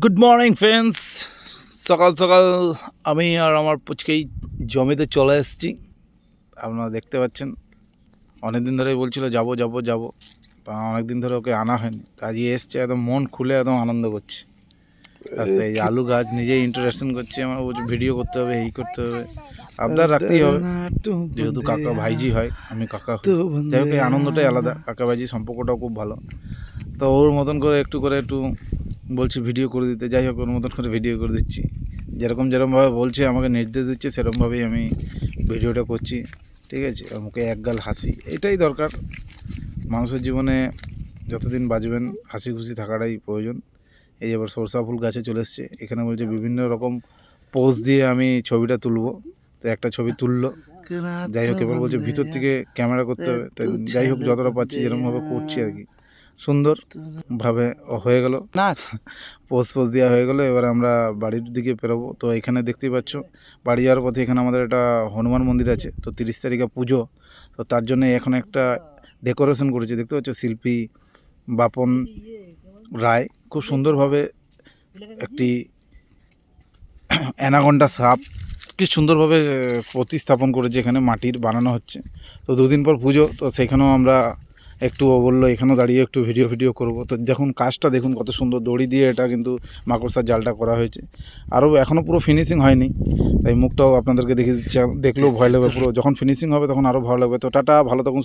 Good morning friends. সকাল সকাল আমি আর আমার পুচকেই জমিতে চলে এসেছি। আপনারা দেখতে পাচ্ছেন, অনেক দিন ধরেই বলছিল যাব যাব যাব, তা অনেক দিন ধরে ওকে আনা হয়নি। তা আজকে এসছে, একদম মন খুলে একদম আনন্দ করছে। রাস্তায় এই যে আলু গাছ নিজেই ইন্টারেকশন করছে, আমার বলছে ভিডিও করতে হবে, এই করতে হবে, আবদার রাখতেই হবে, যেহেতু কাকা ভাইজি হয়, আমি কাকা হই। যাই হোক, এই আনন্দটাই আলাদা, কাকা ভাইজি সম্পর্কটাও খুব ভালো। তো ওর মতন করে একটু বলছি ভিডিও করে দিতে। যাই হোক, ওর মতন করে ভিডিও করে দিচ্ছি, যেরকমভাবে বলছে, আমাকে নির্দেশ দিচ্ছে, সেরকমভাবেই আমি ভিডিওটা করছি। ঠিক আছে, আমাকে একগাল হাসি, এটাই দরকার মানুষের জীবনে। যতদিন বাঁচবেন হাসি খুশি থাকাটাই প্রয়োজন। এই যে আবার সরষা ফুল গাছে চলে এসছে, এখানে বলছে বিভিন্ন রকম পোজ দিয়ে আমি ছবিটা তুলবো। তো একটা ছবি তুললো। যাই হোক, এবার বলছে ভিতর থেকে ক্যামেরা করতে হবে। তো যাই হোক, যতটা পাচ্ছি যেরকমভাবে করছি আর কি, সুন্দরভাবে হয়ে গেল না। পোজ দেওয়া হয়ে গেলো। এবার আমরা বাড়ির দিকে বেরোবো। তো এখানে দেখতেই পাচ্ছ, বাড়ি যাওয়ার পথে এখানে আমাদের একটা হনুমান মন্দির আছে। তো 30 তারিখে পুজো, তো তার জন্য এখন একটা ডেকোরেশন করেছে, দেখতে পাচ্ছ, শিল্পী বাপন রায় খুব সুন্দরভাবে একটি অ্যানাকন্ডা সাপ কি সুন্দরভাবে প্রতিস্থাপন করেছে, এখানে মাটির বানানো হচ্ছে। তো দুদিন পর পুজো, তো সেখানেও আমরা একটু, ও বললো এখানেও দাঁড়িয়ে একটু ভিডিও করব। তো যখন কাজটা দেখুন কত সুন্দর, দড়ি দিয়ে এটা কিন্তু মাকড়সার জালটা করা হয়েছে। আরও এখনও পুরো ফিনিশিং হয়নি, তাই মুখটাও আপনাদেরকে দেখিয়ে দিচ্ছি। দেখলেও ভয় লাগবে, পুরো যখন ফিনিশিং হবে তখন আরও ভালো লাগবে। তো টাটা, ভালো থাকুন।